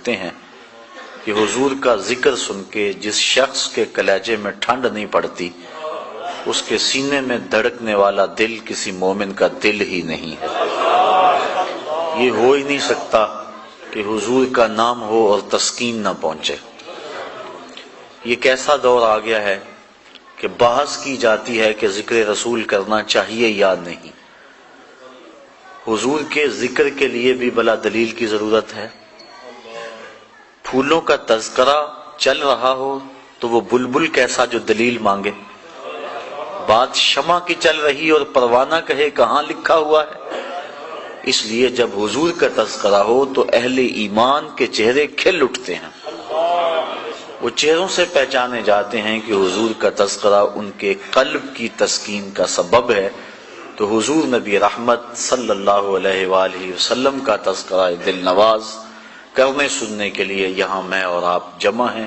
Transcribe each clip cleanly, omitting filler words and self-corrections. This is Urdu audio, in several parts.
لکھتے ہیں کہ حضور کا ذکر سن کے جس شخص کے کلیجے میں ٹھنڈ نہیں پڑتی اس کے سینے میں دھڑکنے والا دل کسی مومن کا دل ہی نہیں ہے۔ یہ ہو ہی نہیں سکتا کہ حضور کا نام ہو اور تسکین نہ پہنچے۔ یہ کیسا دور آ گیا ہے کہ بحث کی جاتی ہے کہ ذکر رسول کرنا چاہیے یا نہیں۔ حضور کے ذکر کے لیے بھی بلا دلیل کی ضرورت ہے۔ پھولوں کا تذکرہ چل رہا ہو تو وہ بلبل کیسا جو دلیل مانگے؟ بات شمع کی چل رہی اور پروانہ کہے کہاں لکھا ہوا ہے؟ اس لیے جب حضور کا تذکرہ ہو تو اہل ایمان کے چہرے کھل اٹھتے ہیں، وہ چہروں سے پہچانے جاتے ہیں کہ حضور کا تذکرہ ان کے قلب کی تسکین کا سبب ہے۔ تو حضور نبی رحمت صلی اللہ علیہ وآلہ وسلم کا تذکرہ دل نواز کرنے سننے کے لیے یہاں میں اور آپ جمع ہیں۔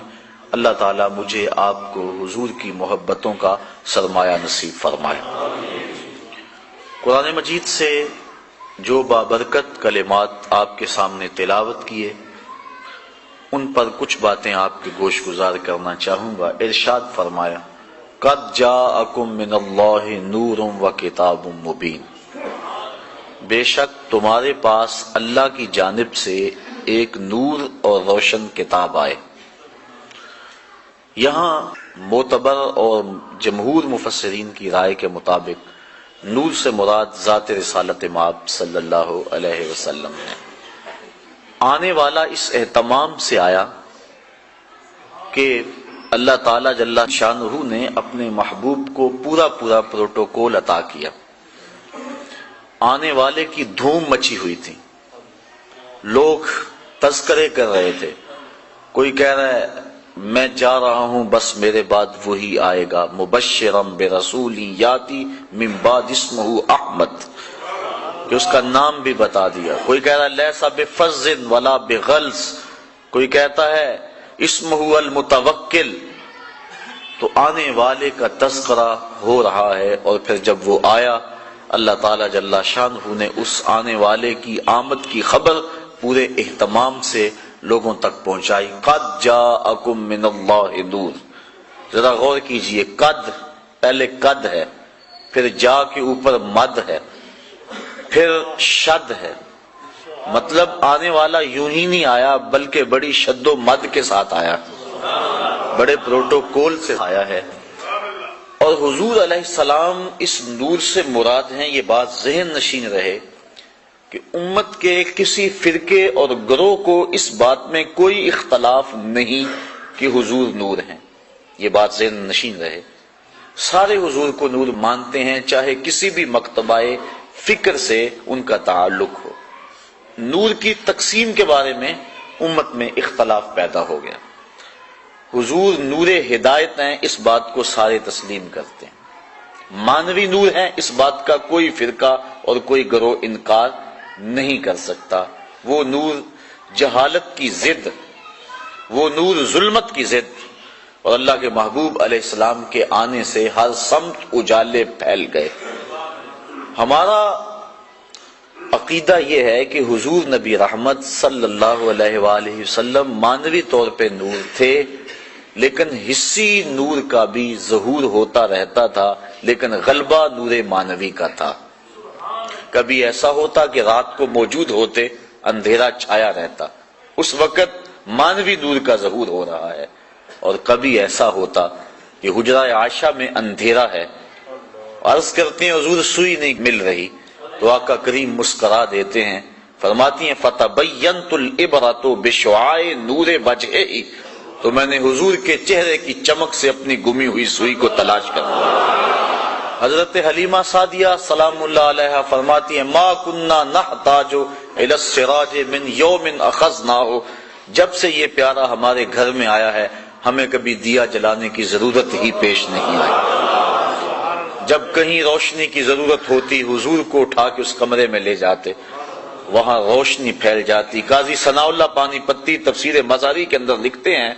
اللہ تعالیٰ مجھے آپ کو حضور کی محبتوں کا سرمایہ نصیب فرمائے۔ قرآن مجید سے جو بابرکت کلمات آپ کے سامنے تلاوت کیے ان پر کچھ باتیں آپ کے گوش گزار کرنا چاہوں گا۔ ارشاد فرمایا قد جاءکم من اللہ نور و کتاب مبین، بے شک تمہارے پاس اللہ کی جانب سے ایک نور اور روشن کتاب آئے۔ یہاں معتبر اور جمہور مفسرین کی رائے کے مطابق نور سے مراد ذات رسالت مآب صلی اللہ علیہ وسلم ہے۔ آنے والا اس اہتمام سے آیا کہ اللہ تعالیٰ جل شانہ نے اپنے محبوب کو پورا پروٹوکول عطا کیا۔ آنے والے کی دھوم مچی ہوئی تھی، لوگ تذکرے کر رہے تھے، کوئی کہہ رہا ہے میں جا رہا ہوں بس میرے بعد وہی آئے گا، مبشرم برسول یاتی من بعد اسمہ احمد، کہ اس کا نام بھی بتا دیا۔ کوئی کہہ رہا ہے لیسا بفظ ولا بغلظ، کوئی کہتا ہے اسمہ المتوکل۔ تو آنے والے کا تذکرہ ہو رہا ہے، اور پھر جب وہ آیا اللہ تعالیٰ جل شانہ نے اس آنے والے کی آمد کی خبر پورے اہتمام سے لوگوں تک پہنچائی۔ قد جاءکم من اللہ نور، ذرا غور کیجئے، قد پہلے قد ہے، پھر جا کے اوپر مد ہے، پھر شد ہے، مطلب آنے والا یوں ہی نہیں آیا بلکہ بڑی شد و مد کے ساتھ آیا، بڑے پروٹوکول سے آیا ہے۔ اور حضور علیہ السلام اس نور سے مراد ہیں، یہ بات ذہن نشین رہے کہ امت کے کسی فرقے اور گروہ کو اس بات میں کوئی اختلاف نہیں کہ حضور نور ہیں، یہ بات ذہن نشین رہے۔ سارے حضور کو نور مانتے ہیں، چاہے کسی بھی مکتبہ فکر سے ان کا تعلق ہو۔ نور کی تقسیم کے بارے میں امت میں اختلاف پیدا ہو گیا۔ حضور نور ہدایت ہیں، اس بات کو سارے تسلیم کرتے ہیں۔ مانوی نور ہے، اس بات کا کوئی فرقہ اور کوئی گروہ انکار نہیں کر سکتا۔ وہ نور جہالت کی ضد، وہ نور ظلمت کی ضد، اور اللہ کے محبوب علیہ السلام کے آنے سے ہر سمت اجالے پھیل گئے۔ ہمارا عقیدہ یہ ہے کہ حضور نبی رحمت صلی اللہ علیہ وآلہ وسلم مانوی طور پہ نور تھے، لیکن حسی نور کا بھی ظہور ہوتا رہتا تھا، لیکن غلبہ نور مانوی کا تھا۔ کبھی ایسا ہوتا کہ رات کو موجود ہوتے اندھیرا چھایا رہتا، اس وقت مانوی نور کا ظہور ہو رہا ہے، اور کبھی ایسا ہوتا کہ حجرہ عائشہ میں اندھیرا ہے، عرض کرتے ہیں حضور سوئی نہیں مل رہی، تو آقا کریم مسکرا دیتے ہیں، فرماتی ہیں فَتَبَيَّنْتُ الْعِبْرَةُ بِشُعَاعِ نُورِ وَجْهِهِ، تو میں نے حضور کے چہرے کی چمک سے اپنی گمی ہوئی سوئی کو تلاش کر دیا۔ حضرت حلیمہ سعدیہ سلام اللہ علیہا فرماتی ہیں ما کننا نحتاج الی السراج من یوم اخذناہ، جب سے یہ پیارا ہمارے گھر میں آیا ہے ہمیں کبھی دیا جلانے کی ضرورت ہی پیش نہیں آئی۔ جب کہیں روشنی کی ضرورت ہوتی حضور کو اٹھا کے اس کمرے میں لے جاتے، وہاں روشنی پھیل جاتی۔ قاضی ثناء اللہ پانی پتی تفسیر مزاری کے اندر لکھتے ہیں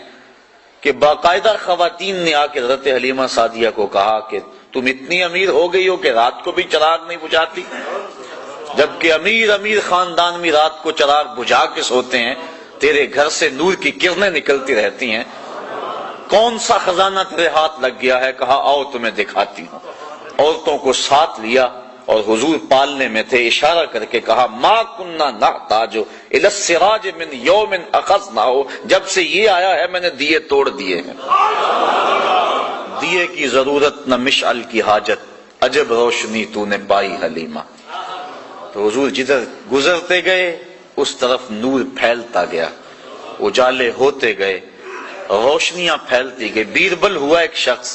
کہ باقاعدہ خواتین نے آ کے حضرت حلیمہ سعدیہ کو کہا کہ تم اتنی امیر ہو گئی ہو کہ رات کو بھی چراغ نہیں بجھاتی، جبکہ امیر خاندان میں رات کو چراغ بجھا کے سوتے ہیں، تیرے گھر سے نور کی کرنیں نکلتی رہتی ہیں، کون سا خزانہ تیرے ہاتھ لگ گیا ہے؟ کہا آؤ تمہیں دکھاتی ہوں۔ عورتوں کو ساتھ لیا اور حضور پالنے میں تھے، اشارہ کر کے کہا ما کننا نحتاج الی السراج من یوم اخذناہ، جب سے یہ آیا ہے میں نے دیے توڑ دیے ہیں۔ دیے کی ضرورت نہ مشعل کی حاجت، عجب روشنی تو نے پائی حلیمہ۔ تو حضور جدھر گزرتے گئے اس طرف نور پھیلتا گیا، اجالے ہوتے گئے، روشنیاں پھیلتی گئی۔ بیربل ہوا ایک شخص،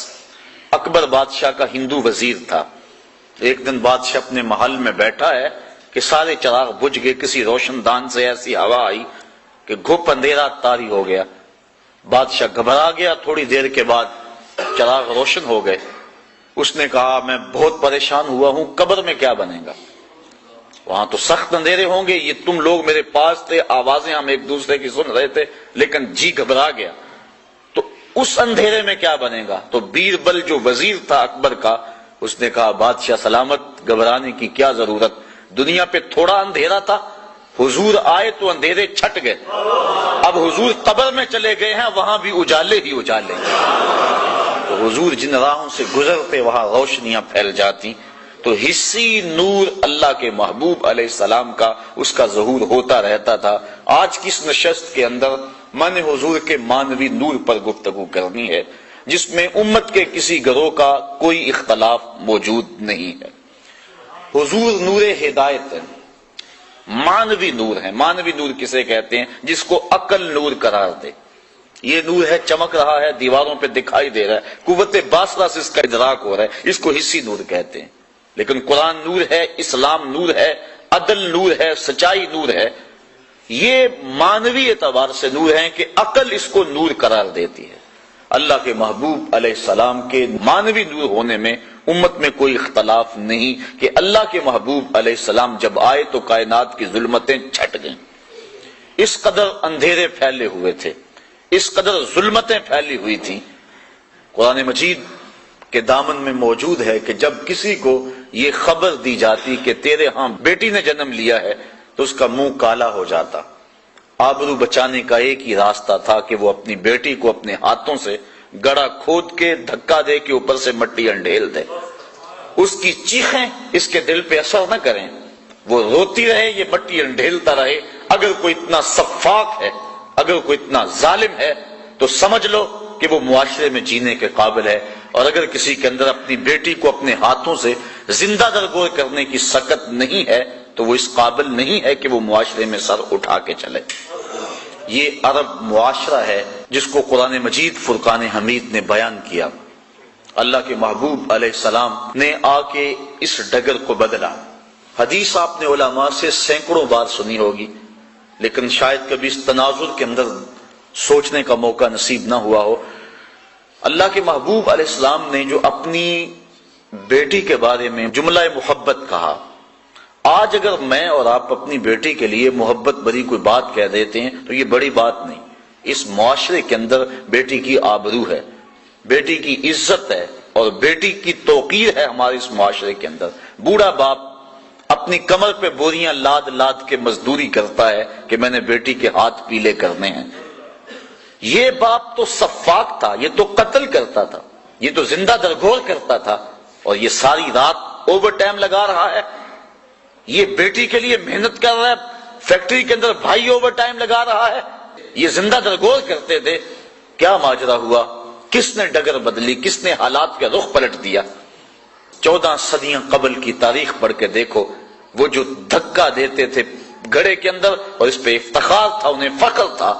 اکبر بادشاہ کا ہندو وزیر تھا۔ ایک دن بادشاہ اپنے محل میں بیٹھا ہے کہ سارے چراغ بجھ گئے، کسی روشن دان سے ایسی ہوا آئی کہ گھپ اندھیرا طاری ہو گیا۔ بادشاہ گھبرا گیا، تھوڑی دیر کے بعد چراغ روشن ہو گئے۔ اس نے کہا میں بہت پریشان ہوا ہوں، قبر میں کیا بنے گا؟ وہاں تو سخت اندھیرے ہوں گے، یہ تم لوگ میرے پاس تھے، آوازیں ہم ایک دوسرے کی سن رہے تھے، لیکن جی گھبرا گیا، تو اس اندھیرے میں کیا بنے گا؟ تو بیربل جو وزیر تھا اکبر کا، اس نے کہا بادشاہ سلامت، گھبرانے کی کیا ضرورت، دنیا پہ تھوڑا اندھیرا تھا، حضور آئے تو اندھیرے چھٹ گئے، اب حضور قبر میں چلے گئے ہیں، وہاں بھی اجالے ہی اجالے۔ تو حضور جن راہوں سے گزرتے وہاں روشنیاں پھیل جاتی۔ تو حصی نور اللہ کے محبوب علیہ السلام کا، اس کا ظہور ہوتا رہتا تھا۔ آج کی اس نشست کے اندر میں نے حضور کے مانوی نور پر گفتگو کرنی ہے، جس میں امت کے کسی گروہ کا کوئی اختلاف موجود نہیں ہے۔ حضور نور ہدایت ہے، مانوی نور ہے۔ مانوی نور کسے کہتے ہیں؟ جس کو عقل نور قرار دے۔ یہ نور ہے، چمک رہا ہے، دیواروں پہ دکھائی دے رہا ہے، قوت باصرہ سے اس کا ادراک ہو رہا ہے، اس کو حصی نور کہتے ہیں۔ لیکن قرآن نور ہے، اسلام نور ہے، عدل نور ہے، سچائی نور ہے۔ یہ مانوی اعتبار سے نور ہیں کہ عقل اس کو نور قرار دیتی ہے۔ اللہ کے محبوب علیہ السلام کے مانوی نور ہونے میں امت میں کوئی اختلاف نہیں کہ اللہ کے محبوب علیہ السلام جب آئے تو کائنات کی ظلمتیں چھٹ گئیں۔ اس قدر اندھیرے پھیلے ہوئے تھے، اس قدر ظلمتیں پھیلی ہوئی تھیں۔ قرآن مجید کے دامن میں موجود ہے کہ جب کسی کو یہ خبر دی جاتی کہ تیرے ہاں بیٹی نے جنم لیا ہے تو اس کا منہ کالا ہو جاتا۔ آبرو بچانے کا ایک ہی راستہ تھا کہ وہ اپنی بیٹی کو اپنے ہاتھوں سے گڑا کھود کے دھکا دے کے اوپر سے مٹی انڈھیل دے، اس کی چیخیں اس کے دل پہ اثر نہ کریں، وہ روتی رہے، یہ مٹی انڈھیلتا رہے۔ اگر کوئی اتنا سفاک ہے، اگر کوئی اتنا ظالم ہے تو سمجھ لو کہ وہ معاشرے میں جینے کے قابل ہے، اور اگر کسی کے اندر اپنی بیٹی کو اپنے ہاتھوں سے زندہ درگور کرنے کی سکت نہیں ہے تو وہ اس قابل نہیں ہے کہ وہ معاشرے میں سر اٹھا کے چلے۔ یہ عرب معاشرہ ہے جس کو قرآن مجید فرقان حمید نے بیان کیا۔ اللہ کے محبوب علیہ السلام نے آ کے اس ڈگر کو بدلا۔ حدیث آپ نے علماء سے سینکڑوں بار سنی ہوگی، لیکن شاید کبھی اس تناظر کے اندر سوچنے کا موقع نصیب نہ ہوا ہو۔ اللہ کے محبوب علیہ السلام نے جو اپنی بیٹی کے بارے میں جملہ محبت کہا، آج اگر میں اور آپ اپنی بیٹی کے لیے محبت بھری کوئی بات کہہ دیتے ہیں تو یہ بڑی بات نہیں۔ اس معاشرے کے اندر بیٹی کی آبرو ہے، بیٹی کی عزت ہے اور بیٹی کی توقیر ہے ہمارے اس معاشرے کے اندر۔ بوڑھا باپ اپنی کمر پہ بوریاں لاد لاد کے مزدوری کرتا ہے کہ میں نے بیٹی کے ہاتھ پیلے کرنے ہیں۔ یہ باپ تو سفاک تھا، یہ تو قتل کرتا تھا، یہ تو زندہ درگور کرتا تھا، اور یہ ساری رات اوور ٹائم لگا رہا ہے۔ یہ بیٹی کے لیے محنت کر رہا ہے، فیکٹری کے اندر بھائی اوور ٹائم لگا رہا ہے، یہ زندہ درگور کرتے تھے۔ کیا ماجرا ہوا؟ کس نے ڈگر بدلی؟ کس نے حالات کا رخ پلٹ دیا؟ 14 صدیاں قبل کی تاریخ پڑھ کے دیکھو، وہ جو دھکا دیتے تھے گھڑے کے اندر اور اس پہ افتخار تھا، انہیں فخر تھا،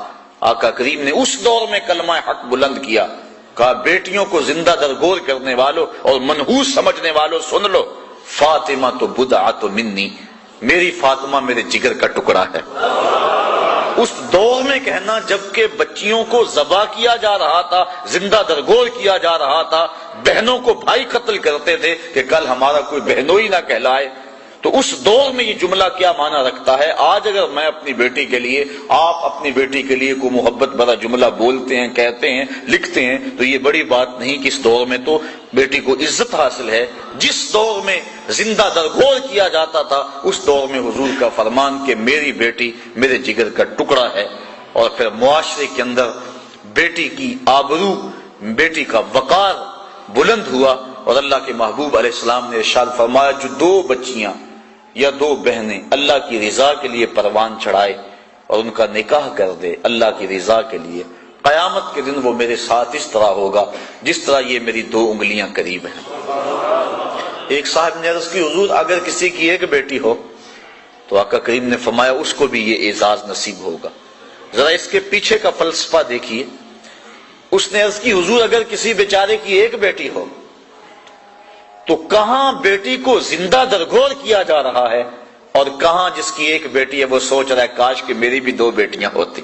آقا کریم نے اس دور میں کلمہ حق بلند کیا، کہا بیٹیوں کو زندہ درگور کرنے والوں اور منحوس سمجھنے والوں سن لو، فاطمہ تو بدعۃ منی، میری فاطمہ میرے جگر کا ٹکڑا ہے۔ اس دور میں کہنا جبکہ بچیوں کو ذبح کیا جا رہا تھا، زندہ درگور کیا جا رہا تھا، بہنوں کو بھائی قتل کرتے تھے کہ کل ہمارا کوئی بہنوئی نہ کہلائے، تو اس دور میں یہ جملہ کیا معنی رکھتا ہے؟ آج اگر میں اپنی بیٹی کے لیے، آپ اپنی بیٹی کے لیے کوئی محبت بھرا جملہ بولتے ہیں، کہتے ہیں، لکھتے ہیں تو یہ بڑی بات نہیں کہ اس دور میں تو بیٹی کو عزت حاصل ہے۔ جس دور میں زندہ درگور کیا جاتا تھا اس دور میں حضور کا فرمان کہ میری بیٹی میرے جگر کا ٹکڑا ہے، اور پھر معاشرے کے اندر بیٹی کی آبرو، بیٹی کا وقار بلند ہوا، اور اللہ کے محبوب علیہ السلام نے ارشاد فرمایا جو دو بچیاں یا دو بہنیں اللہ کی رضا کے لیے پروان چڑھائے اور ان کا نکاح کر دے اللہ کی رضا کے لیے، قیامت کے دن وہ میرے ساتھ اس طرح ہوگا جس طرح یہ میری دو انگلیاں قریب ہیں۔ ایک صاحب نے عرض کی حضور اگر کسی کی ایک بیٹی ہو تو آقا کریم نے فرمایا اس کو بھی یہ اعزاز نصیب ہوگا۔ ذرا اس کے پیچھے کا فلسفہ دیکھیے۔ اس نے عرض کی حضور اگر کسی بیچارے کی ایک بیٹی ہو تو کہاں بیٹی کو زندہ درگور کیا جا رہا ہے، اور کہاں جس کی ایک بیٹی ہے وہ سوچ رہا ہے کاش کہ میری بھی دو بیٹیاں ہوتی،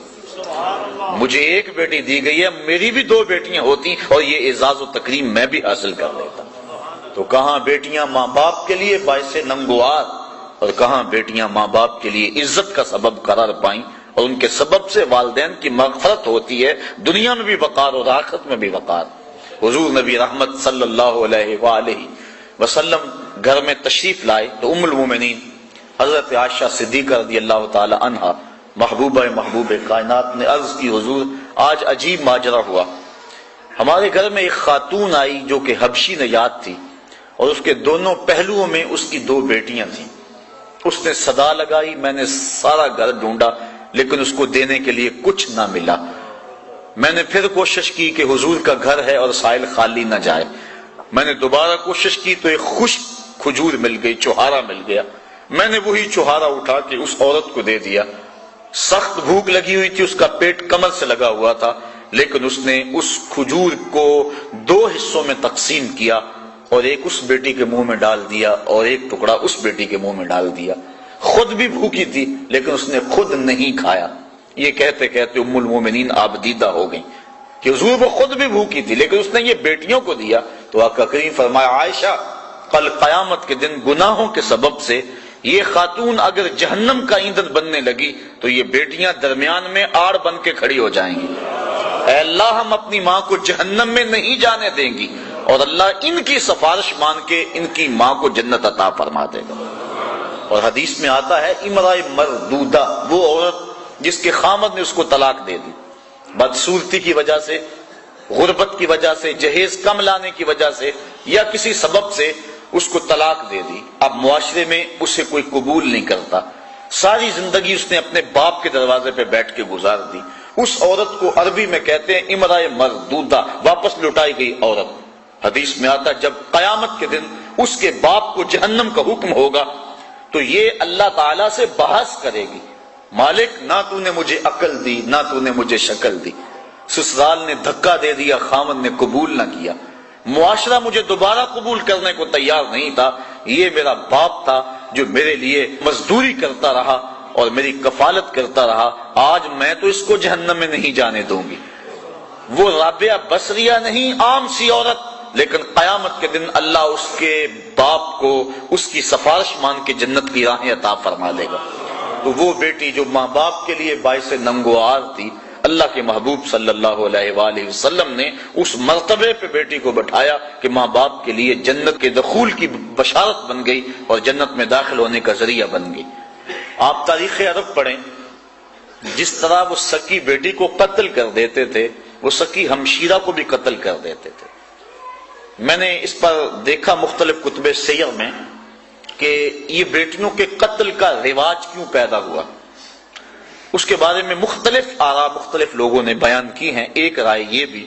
مجھے ایک بیٹی دی گئی ہے میری بھی دو بیٹیاں ہوتی اور یہ اعزاز و تکریم میں بھی حاصل کر لیتا۔ تو کہاں بیٹیاں ماں باپ کے لیے باعث ننگوار، اور کہاں بیٹیاں ماں باپ کے لیے عزت کا سبب قرار پائیں، اور ان کے سبب سے والدین کی مغفرت ہوتی ہے، دنیا میں بھی وقار اور آخرت میں بھی وقار۔ حضور نبی رحمت صلی اللہ علیہ وآلہ وسلم گھر میں تشریف لائے تو ام المومنین حضرت عائشہ صدیقہ رضی اللہ تعالی عنہا محبوب کائنات نے عرض کی حضور آج عجیب ماجرا ہوا، ہمارے گھر میں ایک خاتون آئی جو کہ حبشی نژاد تھی، اور اس کے دونوں پہلوؤں میں اس کی دو بیٹیاں تھیں۔ اس نے صدا لگائی، میں نے سارا گھر ڈھونڈا لیکن اس کو دینے کے لیے کچھ نہ ملا۔ میں نے پھر کوشش کی کہ حضور کا گھر ہے اور سائل خالی نہ جائے، میں نے دوبارہ کوشش کی تو ایک خشک کھجور مل گئی، چوہارا مل گیا، میں نے وہی چوہارا اٹھا کے اس عورت کو دے دیا۔ سخت بھوک لگی ہوئی تھی، اس کا پیٹ کمر سے لگا ہوا تھا، لیکن اس نے اس کھجور کو دو حصوں میں تقسیم کیا اور ایک اس بیٹی کے منہ میں ڈال دیا اور ایک ٹکڑا اس بیٹی کے منہ میں ڈال دیا۔ خود بھی بھوکی تھی لیکن اس نے خود نہیں کھایا۔ یہ کہتے کہتے ام المومنین آبدیدہ ہو گئیں کہ حضور وہ خود بھی بھوکی تھی لیکن اس نے یہ بیٹیوں کو دیا۔ تو آقا کریم فرمایا عائشہ کل قیامت کے دن گناہوں کے سبب سے یہ خاتون اگر جہنم کا ایندھن بننے لگی تو یہ بیٹیاں درمیان میں آڑ بن کے کھڑی ہو جائیں گی، اے اللہ ہم اپنی ماں کو جہنم میں نہیں جانے دیں گی، اور اللہ ان کی سفارش مان کے ان کی ماں کو جنت عطا فرما دے گا۔ اور حدیث میں آتا ہے امرأ مردودہ، وہ عورت جس کے خامد نے اس کو طلاق دے دی، بدصورتی کی وجہ سے، غربت کی وجہ سے، جہیز کم لانے کی وجہ سے، یا کسی سبب سے اس کو طلاق دے دی، اب معاشرے میں اسے کوئی قبول نہیں کرتا، ساری زندگی اس نے اپنے باپ کے دروازے پہ بیٹھ کے گزار دی۔ اس عورت کو عربی میں کہتے ہیں امرأ مردودہ، واپس لوٹائی گئی عورت۔ حدیث میں آتا جب قیامت کے دن اس کے باپ کو جہنم کا حکم ہوگا تو یہ اللہ تعالیٰ سے بحث کرے گی، مالک نہ تو نے مجھے عقل دی نہ تو نے مجھے شکل دی، سسرال نے دھکا دے دیا، خامن نے قبول نہ کیا، معاشرہ مجھے دوبارہ قبول کرنے کو تیار نہیں تھا، یہ میرا باپ تھا جو میرے لیے مزدوری کرتا رہا اور میری کفالت کرتا رہا، آج میں تو اس کو جہنم میں نہیں جانے دوں گی۔ وہ رابعہ بصریہ نہیں، عام سی عورت، لیکن قیامت کے دن اللہ اس کے باپ کو اس کی سفارش مان کے جنت کی راہیں عطا فرما دے گا۔ تو وہ بیٹی جو ماں باپ کے لیے باعث ننگوار تھی، اللہ کے محبوب صلی اللہ علیہ وآلہ وسلم نے اس مرتبے پہ بیٹی کو بٹھایا کہ ماں باپ کے لیے جنت کے دخول کی بشارت بن گئی اور جنت میں داخل ہونے کا ذریعہ بن گئی۔ آپ تاریخ عرب پڑھیں، جس طرح وہ سکی بیٹی کو قتل کر دیتے تھے وہ سکی ہمشیرہ کو بھی قتل کر دیتے تھے۔ میں نے اس پر دیکھا مختلف کتب سیر میں کہ یہ بیٹیوں کے قتل کا رواج کیوں پیدا ہوا، اس کے بارے میں مختلف آراء مختلف لوگوں نے بیان کی ہیں۔ ایک رائے یہ بھی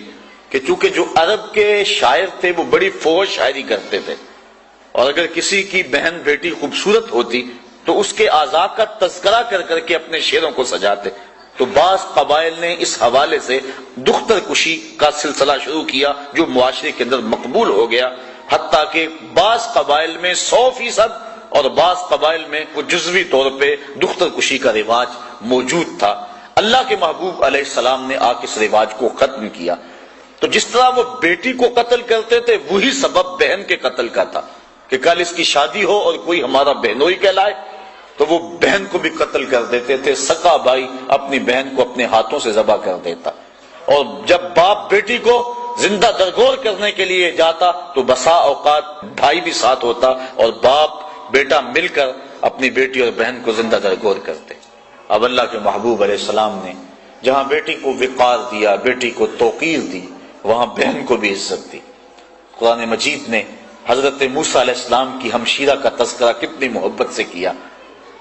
کہ چونکہ جو عرب کے شاعر تھے وہ بڑی فوج شاعری کرتے تھے، اور اگر کسی کی بہن بیٹی خوبصورت ہوتی تو اس کے اعضاء کا تذکرہ کر کر کے اپنے شعروں کو سجاتے، تو بعض قبائل نے اس حوالے سے دختر کشی کا سلسلہ شروع کیا جو معاشرے کے اندر مقبول ہو گیا، حتیٰ کہ بعض قبائل میں 100% اور بعض قبائل میں وہ جزوی طور پہ دختر کشی کا رواج موجود تھا۔ اللہ کے محبوب علیہ السلام نے آ کے اس رواج کو ختم کیا۔ تو جس طرح وہ بیٹی کو قتل کرتے تھے وہی سبب بہن کے قتل کا تھا کہ کل اس کی شادی ہو اور کوئی ہمارا بہنوئی کہلائے تو وہ بہن کو بھی قتل کر دیتے تھے۔ سگا بھائی اپنی بہن کو اپنے ہاتھوں سے ذبح کر دیتا، اور جب باپ بیٹی کو زندہ درگور کرنے کے لیے جاتا تو بسا اوقات بھائی بھی ساتھ ہوتا اور باپ بیٹا مل کر اپنی بیٹی اور بہن کو زندہ درگور کرتے۔ اب اللہ کے محبوب علیہ السلام نے جہاں بیٹی کو وقار دیا، بیٹی کو توقیر دی، وہاں بہن کو بھی عزت دی۔ قرآن مجید نے حضرت موسیٰ علیہ السلام کی ہمشیرہ کا تذکرہ کتنی محبت سے کیا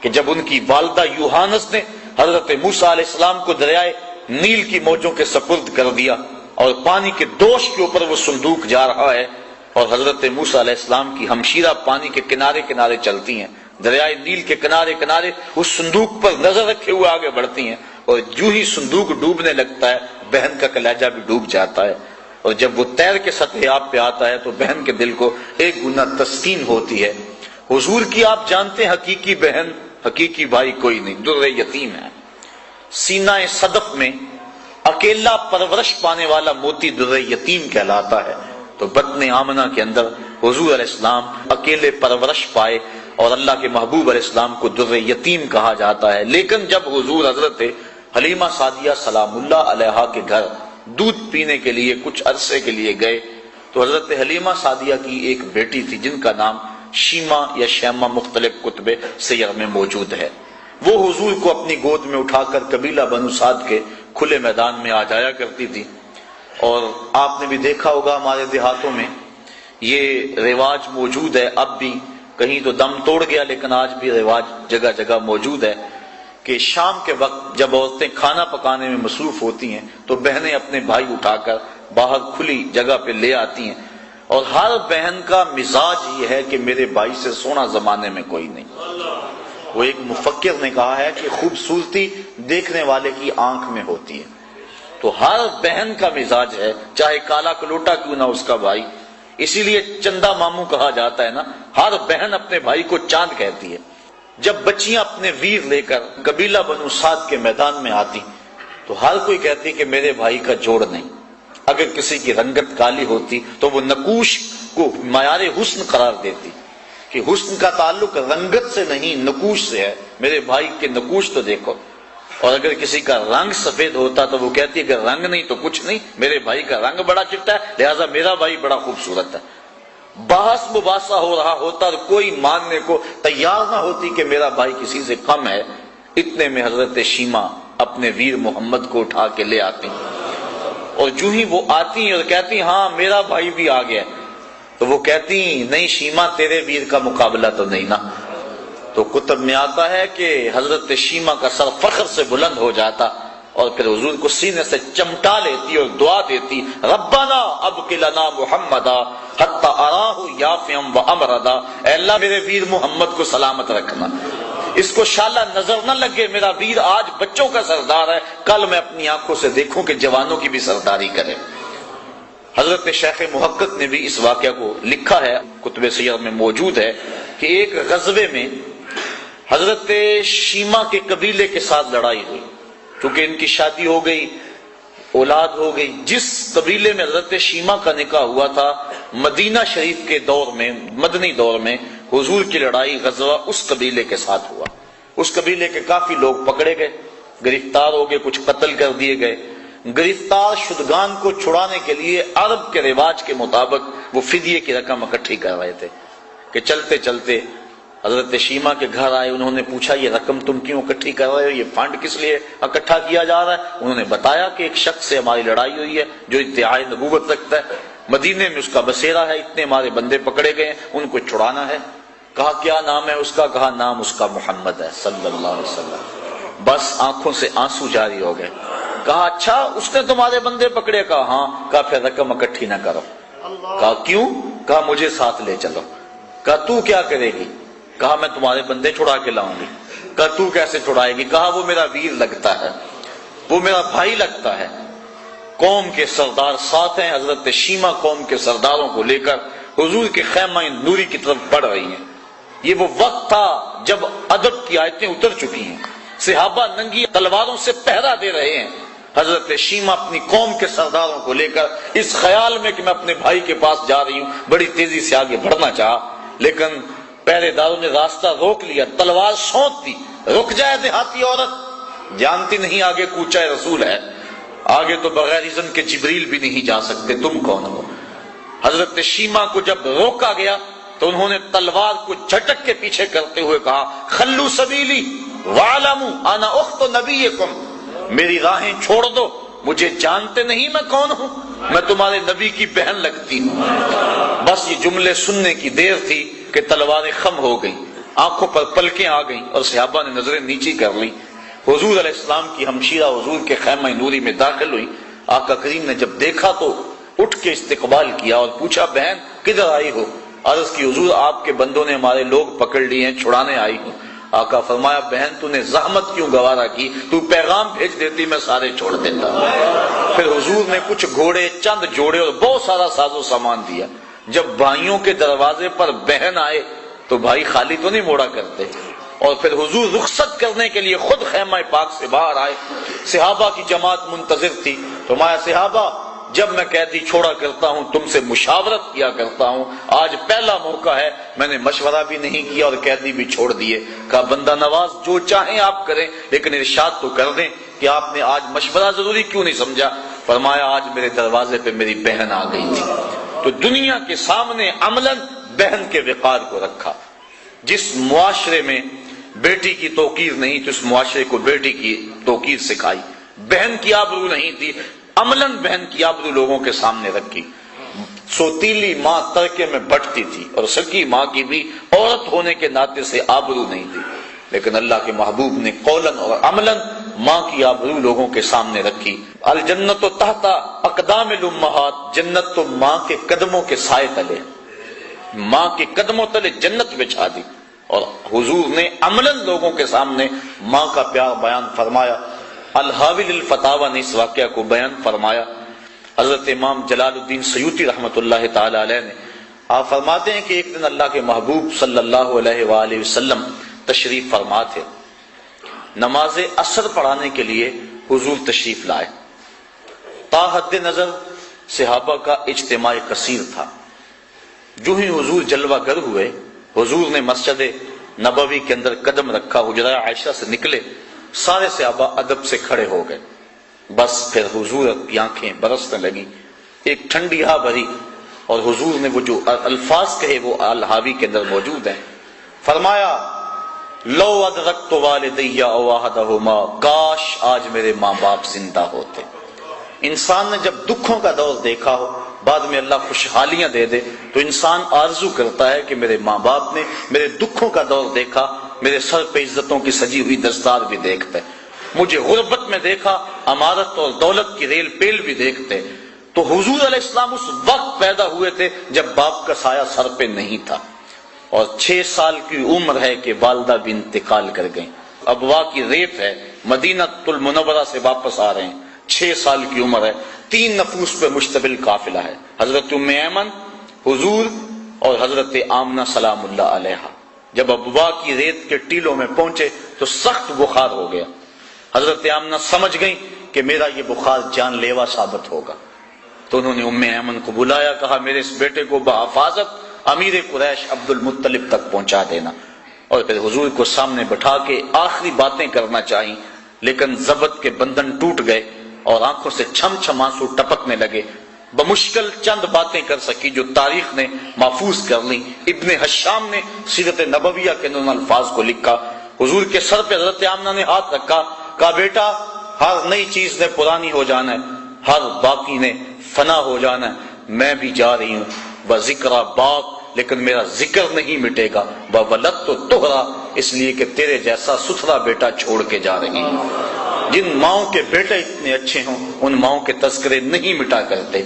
کہ جب ان کی والدہ یوحانس نے حضرت موسیٰ علیہ السلام کو دریائے نیل کی موجوں کے سپرد کر دیا اور پانی کے دوش کے اوپر وہ صندوق جا رہا ہے، اور حضرت موسیٰ علیہ السلام کی ہمشیرہ پانی کے کنارے کنارے چلتی ہیں، دریائے نیل کے کنارے کنارے اس صندوق پر نظر رکھے ہوئے آگے بڑھتی ہیں، اور جو ہی صندوق ڈوبنے لگتا ہے بہن کا کلیجہ بھی ڈوب جاتا ہے، اور جب وہ تیر کے سطح آب پہ آتا ہے تو بہن کے دل کو ایک گنا تسکین ہوتی ہے۔ حضور کی آپ جانتے ہیں حقیقی بہن، حقیقی بھائی کوئی نہیں، در یتیم ہے۔ سینہ صدف میں اکیلا پرورش پانے والا موتی در یتیم کہلاتا ہے، تو بطن آمنہ کے اندر حضور علیہ السلام اکیلے پرورش پائے اور اللہ کے محبوب علیہ السلام کو در یتیم کہا جاتا ہے۔ لیکن جب حضور حضرت حلیمہ سعدیہ سلام اللہ علیہا کے گھر دودھ پینے کے لیے کچھ عرصے کے لیے گئے تو حضرت حلیمہ سعدیہ کی ایک بیٹی تھی جن کا نام شیمہ یا شیمہ مختلف کتب سیر میں موجود ہے۔ وہ حضور کو اپنی گود میں اٹھا کر قبیلہ بنو سعد کے کھلے میدان میں آ جایا کرتی تھی، اور آپ نے بھی دیکھا ہوگا ہمارے دیہاتوں میں یہ رواج موجود ہے، اب بھی کہیں تو دم توڑ گیا لیکن آج بھی رواج جگہ جگہ موجود ہے کہ شام کے وقت جب عورتیں کھانا پکانے میں مصروف ہوتی ہیں تو بہنیں اپنے بھائی اٹھا کر باہر کھلی جگہ پہ لے آتی ہیں، اور ہر بہن کا مزاج یہ ہے کہ میرے بھائی سے سونا زمانے میں کوئی نہیں۔ وہ ایک مفکر نے کہا ہے کہ خوبصورتی دیکھنے والے کی آنکھ میں ہوتی ہے، تو ہر بہن کا مزاج ہے چاہے کالا کلوٹا کیوں نہ اس کا بھائی، اسی لیے چندہ ماموں کہا جاتا ہے نا، ہر بہن اپنے بھائی کو چاند کہتی ہے۔ جب بچیاں اپنے ویر لے کر قبیلہ بنو سعد کے میدان میں آتی تو ہر کوئی کہتی کہ میرے بھائی کا جوڑ نہیں۔ اگر کسی کی رنگت کالی ہوتی تو وہ نقوش کو معیار حسن قرار دیتی کہ حسن کا تعلق رنگت سے نہیں نقوش سے ہے، میرے بھائی کے نقوش تو دیکھو۔ اور اگر کسی کا رنگ سفید ہوتا تو وہ کہتی ہے کہ رنگ نہیں تو کچھ نہیں، میرے بھائی کا رنگ بڑا چٹا ہے لہذا میرا بھائی بڑا خوبصورت ہے۔ بحث مباحثہ ہو رہا ہوتا اور کوئی ماننے کو تیار نہ ہوتی کہ میرا بھائی کسی سے کم ہے، اتنے میں حضرت شیمہ اپنے ویر محمد کو اٹھا کے لے آتی، اور جو ہی وہ آتی اور کہتی ہاں میرا بھائی بھی آ گیا، تو وہ کہتی نہیں شیمہ تیرے ویر کا مقابلہ تو نہیں نا۔ تو کتب میں آتا ہے کہ حضرت شیمہ کا سر فخر سے بلند ہو جاتا اور پھر حضور کو سینے سے چمٹا لیتی اور دعا دیتی، ربنا ابق لنا محمدا حتی اراہ یافعا وامردا، اے اللہ میرے ویر محمد کو سلامت رکھنا، اس کو شالہ نظر نہ لگے، میرا ویر آج بچوں کا سردار ہے، کل میں اپنی آنکھوں سے دیکھوں کہ جوانوں کی بھی سرداری کرے۔ حضرت شیخ محقق نے بھی اس واقعہ کو لکھا ہے، کتب سیر میں موجود ہے کہ ایک غزوے میں حضرت شیمہ کے قبیلے کے ساتھ لڑائی ہوئی، چونکہ ان کی شادی ہو گئی، اولاد ہو گئی۔ جس قبیلے میں حضرت شیمہ کا نکاح ہوا تھا مدینہ شریف کے دور میں، مدنی دور میں حضور کی لڑائی غزوہ اس قبیلے کے ساتھ ہوا۔ اس قبیلے کے کافی لوگ پکڑے گئے، گرفتار ہو گئے، کچھ قتل کر دیے گئے۔ گرفتار شدگان کو چھڑانے کے لیے عرب کے رواج کے مطابق وہ فدیے کی رقم اکٹھی کر رہے تھے کہ چلتے چلتے حضرت شیمہ کے گھر آئے، انہوں نے پوچھا یہ رقم تم کیوں اکٹھی کر رہے ہو، یہ فنڈ کس لیے اکٹھا کیا جا رہا ہے؟ انہوں نے بتایا کہ ایک شخص سے ہماری لڑائی ہوئی ہے جو ادعائے نبوت رکھتا ہے، مدینے میں اس کا بسیرا ہے، اتنے ہمارے بندے پکڑے گئے ہیں، ان کو چھڑانا ہے۔ کہا کیا نام ہے اس کا؟ کہا نام اس کا محمد ہے صلی اللہ علیہ وسلم۔ بس آنکھوں سے آنسو جاری ہو گئے۔ کہا اچھا اس نے تمہارے بندے پکڑے؟ کہا ہاں۔ کہا پھر رقم اکٹھی نہ کرو۔ کہا کیوں؟ کہا مجھے ساتھ لے چلو۔ کہا تو کیا کرے گی؟ کہا میں تمہارے بندے چھڑا کے لاؤں گی۔ کہا تو کیسے چھڑائے گی؟ کہا وہ میرا ویر لگتا ہے، وہ میرا بھائی لگتا ہے۔ قوم کے سردار ساتھ ہیں، حضرت شیمہ قوم کے سرداروں کو لے کر حضور کے خیمہ نوری کی طرف بڑھ رہی ہیں۔ یہ وہ وقت تھا جب ادب کی آیتیں اتر چکی ہیں، صحابہ ننگی تلواروں سے پہرا دے رہے ہیں۔ حضرت شیمہ اپنی قوم کے سرداروں کو لے کر اس خیال میں کہ میں اپنے بھائی کے پاس جا رہی ہوں بڑی تیزی سے آگے بڑھنا چاہا، لیکن پہرے داروں نے راستہ روک لیا، تلوار سونت دی۔ رک جائے دیہاتی عورت، جانتی نہیں آگے کوچہ رسول ہے، آگے تو بغیر اذن کے جبریل بھی نہیں جا سکتے، تم کون ہو؟ حضرت شیمہ کو جب روکا گیا تو انہوں نے تلوار کو جھٹک کے پیچھے کرتے ہوئے کہا خلو سبیلی وعلموا انا اخت نبیکم، میری راہیں چھوڑ دو، مجھے جانتے نہیں میں کون ہوں، میں تمہارے نبی کی بہن لگتی ہوں۔ بس یہ جملے سننے کی دیر تھی کہ تلواریں خم ہو گئیں، آنکھوں پر پلکیں آ گئیں اور صحابہ نے نظریں نیچی کر لی۔ حضور علیہ السلام کی ہمشیرہ حضور کے خیمہ نوری میں داخل ہوئی۔ آقا کریم نے جب دیکھا تو اٹھ کے استقبال کیا اور پوچھا بہن کدھر آئی ہو؟ عرض کی حضور آپ کے بندوں نے ہمارے لوگ پکڑ لیے ہیں، چھڑانے آئی ہوں۔ آقا فرمایا بہن تو نے زحمت کیوں گوارا کی، تو پیغام بھیج دیتی میں سارے چھوڑ دیتا۔ پھر حضور نے کچھ گھوڑے، چند جوڑے اور بہت سارا ساز و سامان دیا۔ جب بھائیوں کے دروازے پر بہن آئے تو بھائی خالی تو نہیں موڑا کرتے، اور پھر حضور رخصت کرنے کے لیے خود خیمہ پاک سے باہر آئے۔ صحابہ کی جماعت منتظر تھی۔ فرمایا صحابہ جب میں قیدی چھوڑا کرتا ہوں تم سے مشاورت کیا کرتا ہوں، آج پہلا موقع ہے میں نے مشورہ بھی نہیں کیا اور قیدی بھی چھوڑ دیے۔ کہا بندہ نواز جو چاہیں آپ کریں لیکن ارشاد تو کر دیں کہ آپ نے آج مشورہ ضروری کیوں نہیں سمجھا؟ فرمایا آج میرے دروازے پہ میری بہن آ گئی تھی۔ تو دنیا کے سامنے عملاً بہن کے وقار کو رکھا۔ جس معاشرے میں بیٹی کی توقیر نہیں تو اس معاشرے کو بیٹی کی توقیر سکھائی۔ بہن کی آبرو نہیں تھی، عملاً بہن کی آبرو لوگوں کے سامنے رکھی۔ سوتیلی ماں ترکے میں بٹتی تھی اور سکی ماں کی بھی عورت ہونے کے ناطے سے آبرو نہیں تھی، لیکن اللہ کے محبوب نے قولاً اور عملاً ماں کی آبرو لوگوں کے سامنے رکھی۔ الجنت تحت اقدام الامہات، جنت تو ماں کے قدموں کے سائے تلے، ماں کے قدموں تلے جنت بچھا دی۔ اور حضور نے عملاً لوگوں کے سامنے ماں کا پیار بیان فرمایا۔ الحاوی للفتاوی نے اس واقعہ کو بیان فرمایا۔ حضرت امام جلال الدین سیوطی رحمۃ اللہ تعالی علیہ نے آپ فرماتے ہیں کہ ایک دن اللہ کے محبوب صلی اللہ علیہ وآلہ وسلم تشریف فرما تھے۔ نماز عصر پڑھانے کے لیے حضور تشریف لائے۔ تا حد نظر صحابہ کا اجتماع کثیر تھا۔ جو ہی حضور جلوہ گر ہوئے، حضور نے مسجد نبوی کے اندر قدم رکھا، حجرہ عائشہ سے نکلے، سارے صحابہ ادب سے کھڑے ہو گئے۔ بس پھر حضور کی آنکھیں برسنے لگی، ایک ٹھنڈی ہوا بھری، اور حضور نے وہ جو الفاظ کہے وہ الحاوی کے اندر موجود ہیں۔ فرمایا لو ادرکت والدی او احدہما، کاش آج میرے ماں باپ زندہ ہوتے۔ انسان نے جب دکھوں کا دور دیکھا ہو، بعد میں اللہ خوشحالیاں دے دے، تو انسان آرزو کرتا ہے کہ میرے ماں باپ نے میرے دکھوں کا دور دیکھا، میرے سر پہ عزتوں کی سجی ہوئی دستار بھی دیکھتے، مجھے غربت میں دیکھا، امارت اور دولت کی ریل پیل بھی دیکھتے۔ تو حضور علیہ السلام اس وقت پیدا ہوئے تھے جب باپ کا سایہ سر پہ نہیں تھا، اور 6 سال کی عمر ہے کہ والدہ بھی انتقال کر گئیں۔ ابوا کی ریت ہے، مدینہ المنورہ سے واپس آ رہے ہیں، 6 سال کی عمر ہے، 3 نفوس پہ مشتمل قافلہ ہے، حضرت ام ایمن، حضور اور حضرت آمنہ سلام اللہ علیہا۔ جب ابوا کی ریت کے ٹیلوں میں پہنچے تو سخت بخار ہو گیا۔ حضرت آمنہ سمجھ گئیں کہ میرا یہ بخار جان لیوا ثابت ہوگا، تو انہوں نے ام ایمن کو بلایا، کہا میرے اس بیٹے کو بحفاظت امیر قریش عبد المطلب تک پہنچا دینا، اور پھر حضور کو سامنے بٹھا کے آخری باتیں کرنا چاہیے، لیکن ضبط کے بندھن ٹوٹ گئے اور آنکھوں سے چھم چھم آنسو ٹپکنے لگے۔ بمشکل چند باتیں کر سکی جو تاریخ نے محفوظ کر لی۔ ابن حشام نے سیرت نبویہ کے ان الفاظ کو لکھا۔ حضور کے سر پہ حضرت آمنہ نے ہاتھ رکھا، کہا بیٹا ہر نئی چیز نے پرانی ہو جانا ہے، ہر باقی نے فنا ہو جانا ہے، میں بھی جا رہی ہوں، بذکر باق، لیکن میرا ذکر نہیں مٹے گا، بولدت طہرا، اس لیے کہ تیرے جیسا ستھرا بیٹا چھوڑ کے جا رہی ہوں۔ جن ماؤں کے بیٹے اتنے اچھے ہوں ان ماؤں کے تذکرے نہیں مٹا کرتے۔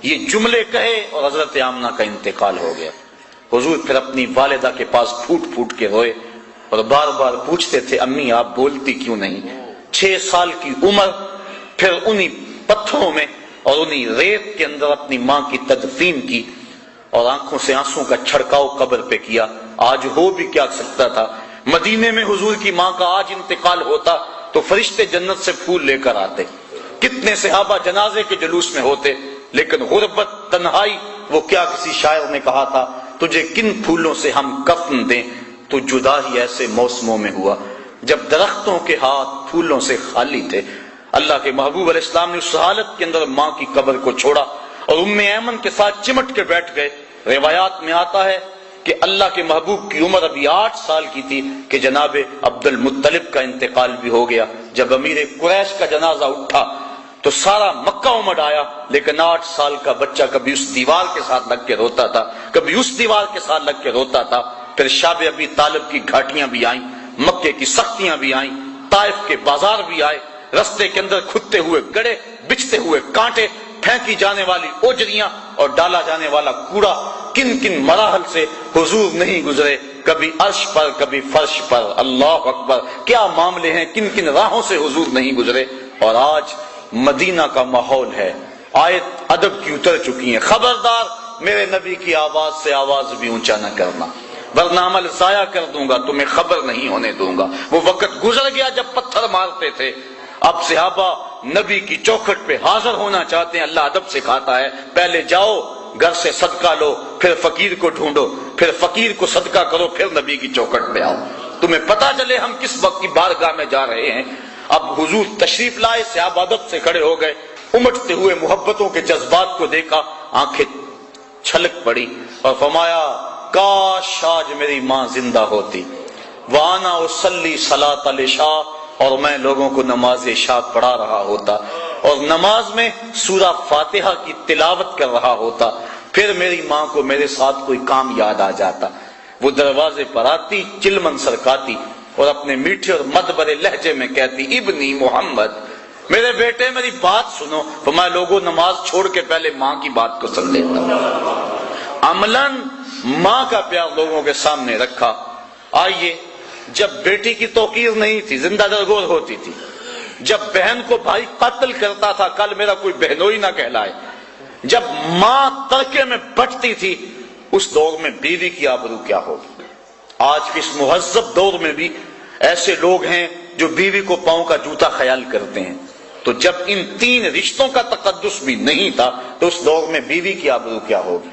یہ جملے کہے اور حضرت آمنہ کا انتقال ہو گیا۔ حضور پھر اپنی والدہ کے پاس پھوٹ پھوٹ کے روئے اور بار بار پوچھتے تھے امی آپ بولتی کیوں نہیں؟ 6 سال کی عمر، پھر انہی پتھروں میں اور انہی ریت کے اندر اپنی ماں کی تدفین کی اور آنکھوں سے آنسوں کا چھڑکاؤ قبر پہ کیا۔ آج ہو بھی کیا سکتا تھا، مدینے میں حضور کی ماں کا آج انتقال ہوتا تو فرشتے جنت سے پھول لے کر آتے، کتنے صحابہ جنازے کے جلوس میں ہوتے، لیکن غربت، تنہائی، وہ کیا کسی شاعر نے کہا تھا تجھے کن پھولوں سے ہم کفن دیں، تو جدا ہی ایسے موسموں میں ہوا جب درختوں کے ہاتھ پھولوں سے خالی تھے۔ اللہ کے محبوب علیہ السلام نے اس حالت کے اندر ماں کی قبر کو چھوڑا اور ام ایمن کے ساتھ چمٹ کے بیٹھ گئے۔ روایات میں آتا ہے کہ اللہ کے محبوب کی عمر ابھی 8 سال کی تھی کہ جناب عبد المطلب کا انتقال بھی ہو گیا۔ جب امیر قریش کا جنازہ اٹھا تو سارا مکہ امڑ آیا، لیکن 8 سال کا بچہ کبھی اس دیوار کے ساتھ لگ کے روتا تھا، کبھی اس دیوار کے ساتھ لگ کے روتا تھا۔ پھر شاب ابی طالب کی گھاٹیاں بھی آئیں، مکے کی سختیاں بھی آئیں، طائف کے بازار بھی آئے، رستے کے اندر کھدتے ہوئے گڑے، بچھتے ہوئے کانٹے، پھینکی جانے والی اوجریاں اور ڈالا جانے والا کوڑا، کن کن مراحل سے حضور نہیں گزرے، کبھی عرش پر کبھی فرش پر۔ اللہ اکبر، کیا معاملے ہیں، کن کن راہوں سے حضور نہیں گزرے۔ اور آج مدینہ کا ماحول ہے، آیت ادب کی اتر چکی ہیں، خبردار میرے نبی کی آواز سے آواز بھی اونچا نہ کرنا ورنہ عمل ضائع کر دوں گا، تمہیں خبر نہیں ہونے دوں گا۔ وہ وقت گزر گیا جب پتھر مارتے تھے، اب صحابہ نبی کی چوکھٹ پہ حاضر ہونا چاہتے ہیں۔ اللہ ادب سکھاتا ہے، پہلے جاؤ گھر سے صدقہ لو، پھر فقیر کو ڈھونڈو، پھر فقیر کو صدقہ کرو، پھر نبی کی چوکھٹ پہ آؤ، تمہیں پتہ چلے ہم کس وقت کی بارگاہ میں جا رہے ہیں۔ اب حضور تشریف لائے، صحابہ ادب سے کھڑے ہو گئے، امٹتے ہوئے محبتوں کے جذبات کو دیکھا، آنکھیں چھلک پڑی اور فرمایا کاش آج میری ماں زندہ ہوتی، وانا اصلی صلاۃ العشاء، اور میں لوگوں کو نماز عشاء پڑھا رہا ہوتا اور نماز میں سورہ فاتحہ کی تلاوت کر رہا ہوتا، پھر میری ماں کو میرے ساتھ کوئی کام یاد آ جاتا، وہ دروازے پر آتی، چلمن سرکاتی اور اپنے میٹھے اور مد بھرے لہجے میں کہتی ابنی محمد، میرے بیٹے میری بات سنو۔ تو میں لوگوں نماز چھوڑ کے پہلے ماں کی بات کو سن لیتا ہوں۔ عملاً ماں کا پیار لوگوں کے سامنے رکھا۔ آئیے، جب بیٹی کی توقیر نہیں تھی، زندہ درگور ہوتی تھی، جب بہن کو بھائی قتل کرتا تھا، کل میرا کوئی بہنوئی نہ کہلائے، جب ماں ترکے میں بٹتی تھی، اس دور میں بیوی کی آبرو کیا ہوگی۔ آج کے اس مہذب دور میں بھی ایسے لوگ ہیں جو بیوی کو پاؤں کا جوتا خیال کرتے ہیں، تو جب ان 3 رشتوں کا تقدس بھی نہیں تھا تو اس دور میں بیوی کی آبرو کیا ہوگی۔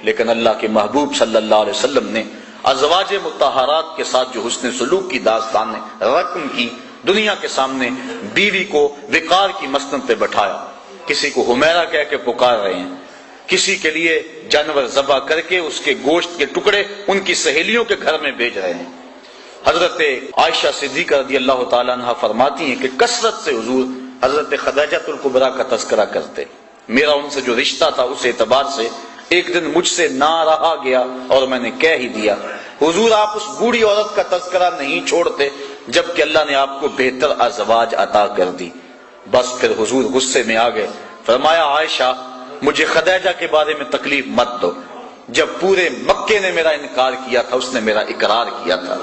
لیکن اللہ کے محبوب صلی اللہ علیہ وسلم نے ازواج مطہرات کے ساتھ جو حسن سلوک کی داستان رقم کی، دنیا کے سامنے بیوی کو وقار کی مسند پہ بٹھایا، کسی کو حمیرہ کہہ کے پکار رہے ہیں، کسی کے لیے جانور ذبح کر کے اس کے گوشت کے ٹکڑے ان کی سہیلیوں کے گھر میں بھیج رہے ہیں۔ حضرت عائشہ صدیقہ رضی اللہ تعالیٰ عنہ فرماتی ہیں کہ کثرت سے حضور حضرت خدیجہ الکبریٰ کا تذکرہ کرتے، میرا ان سے جو رشتہ تھا اس اعتبار سے ایک دن مجھ سے نہ رہا گیا اور میں نے کہہ ہی دیا، حضور آپ اس بوڑھی عورت کا تذکرہ نہیں چھوڑتے جبکہ اللہ نے آپ کو بہتر ازواج عطا کر دی۔ بس پھر حضور غصے میں آ گئے، فرمایا عائشہ مجھے خدیجہ کے بارے میں تکلیف مت دو، جب پورے مکے نے میرا انکار کیا تھا اس نے میرا اقرار کیا تھا،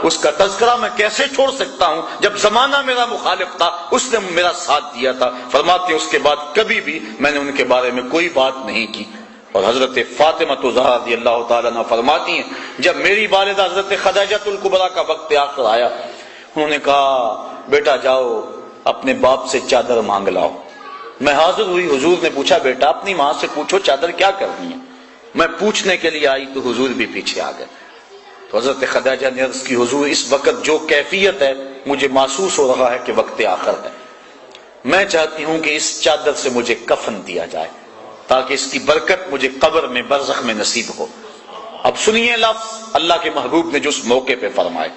اس کا تذکرہ میں کیسے چھوڑ سکتا ہوں، جب زمانہ میرا مخالف تھا اس نے میرا ساتھ دیا تھا۔ فرماتے ہیں اس کے بعد کبھی بھی میں نے ان کے بارے میں کوئی بات نہیں کی۔ اور حضرت فاطمہ زہرا رضی اللہ تعالیٰ عنہ فرماتی ہیں جب میری والدہ حضرت خدیجہ الکبریٰ کا وقت آخر آیا، انہوں نے کہا بیٹا جاؤ اپنے باپ سے چادر مانگ لاؤ۔ میں حاضر ہوئی، حضور نے پوچھا بیٹا اپنی ماں سے پوچھو چادر کیا کرنی ہے۔ میں پوچھنے کے لیے آئی تو حضور بھی پیچھے آ گئے۔ تو حضرت خدیجہ نے عرض کی حضور اس وقت جو کیفیت ہے مجھے محسوس ہو رہا ہے کہ وقت آخر ہے، میں چاہتی ہوں کہ اس چادر سے مجھے کفن دیا جائے تاکہ اس کی برکت مجھے قبر میں برزخ میں نصیب ہو۔ اب سنیے لفظ اللہ کے محبوب نے جو اس موقع پہ فرمائے،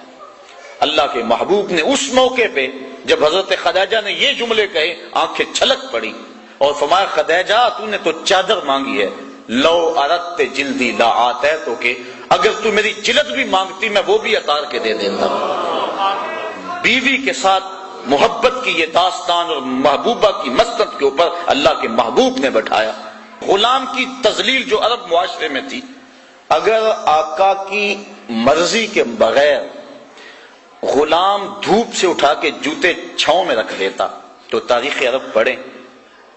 اللہ کے محبوب نے اس موقع پہ جب حضرت خدیجہ نے یہ جملے کہے آنکھیں چھلک پڑی اور فرمایا خدیجہ تو نے تو چادر مانگی ہے، لو اردت جلدی لا آتیتو کہ اگر تو میری جلد بھی مانگتی میں وہ بھی اتار کے دے دیتا۔ بیوی کے ساتھ محبت کی یہ داستان اور محبوبہ کی مسند کے اوپر اللہ کے محبوب نے بٹھایا۔ غلام کی تذلیل جو عرب معاشرے میں تھی، اگر آقا کی مرضی کے بغیر غلام دھوپ سے اٹھا کے جوتے چھاؤں میں رکھ دیتا تو تاریخ عرب پڑھیں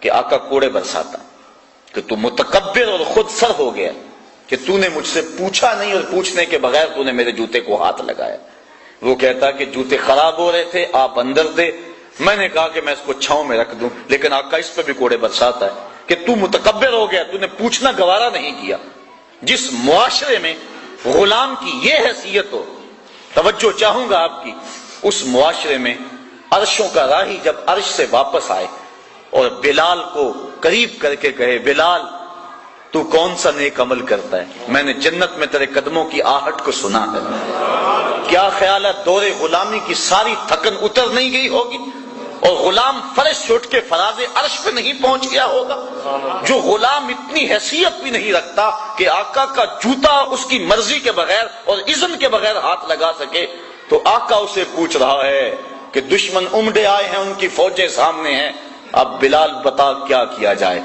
کہ آقا کوڑے برساتا کہ تو متکبر اور خود سر ہو گیا کہ تو نے مجھ سے پوچھا نہیں اور پوچھنے کے بغیر تو نے میرے جوتے کو ہاتھ لگایا۔ وہ کہتا کہ جوتے خراب ہو رہے تھے آپ اندر دے، میں نے کہا کہ میں اس کو چھاؤں میں رکھ دوں، لیکن آقا اس پہ بھی کوڑے برساتا ہے کہ تو متکبر ہو گیا، تو نے پوچھنا گوارا نہیں کیا۔ جس معاشرے میں غلام کی یہ حیثیت ہو، توجہ چاہوں گا آپ کی، اس معاشرے میں عرشوں کا راہی جب عرش سے واپس آئے اور بلال کو قریب کر کے کہے بلال تو کون سا نیک عمل کرتا ہے؟ میں نے جنت میں تیرے قدموں کی آہٹ کو سنا ہے۔ کیا خیال ہے دور غلامی کی ساری تھکن اتر نہیں گئی ہوگی اور غلام فرش سے اٹھ کے فراز عرش پہ نہیں پہنچ گیا ہوگا؟ جو غلام اتنی حیثیت بھی نہیں رکھتا کہ آقا کا جوتا اس کی مرضی کے بغیر اور اذن کے بغیر ہاتھ لگا سکے، تو آقا اسے پوچھ رہا ہے کہ دشمن امڑے آئے ہیں، ان کی فوجیں سامنے ہیں، اب بلال بتا کیا کیا جائے؟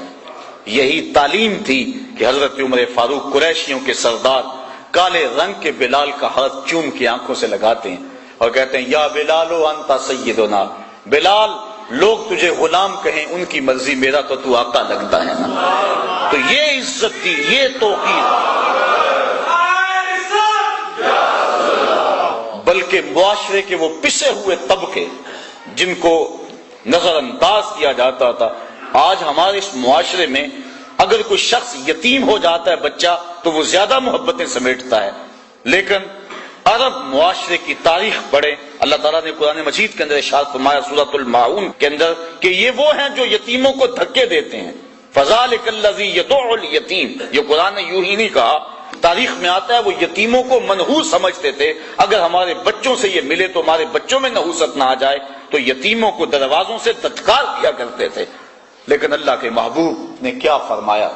یہی تعلیم تھی کہ حضرت عمر فاروق قریشیوں کے سردار کالے رنگ کے بلال کا ہاتھ چوم کے آنکھوں سے لگاتے ہیں اور کہتے ہیں یا بلال انت سیدنا، بلال لوگ تجھے غلام کہیں ان کی مرضی، میرا تو آقا لگتا ہے نا۔ تو یہ عزت دی، یہ توقیر، بلکہ معاشرے کے وہ پسے ہوئے طبقے جن کو نظر انداز کیا جاتا تھا، آج ہمارے اس معاشرے میں اگر کوئی شخص یتیم ہو جاتا ہے بچہ تو وہ زیادہ محبتیں سمیٹتا ہے، لیکن عرب معاشرے کی تاریخ پڑھیں، اللہ تعالیٰ نے قرآن مجید کے اندر ارشاد فرمایا سورۃ الماعون کے اندر کہ یہ وہ ہیں جو یتیموں کو دھکے دیتے ہیں، فذلک الذی یدع الیتیم، یہ قرآن نے یوں ہی نہیں کہا، تاریخ میں آتا ہے وہ یتیموں کو منحوس سمجھتے تھے، اگر ہمارے بچوں سے یہ ملے تو ہمارے بچوں میں نحوست نہ آ جائے، تو یتیموں کو دروازوں سے دھتکار کیا کرتے تھے۔ لیکن اللہ کے محبوب نے کیا فرمایا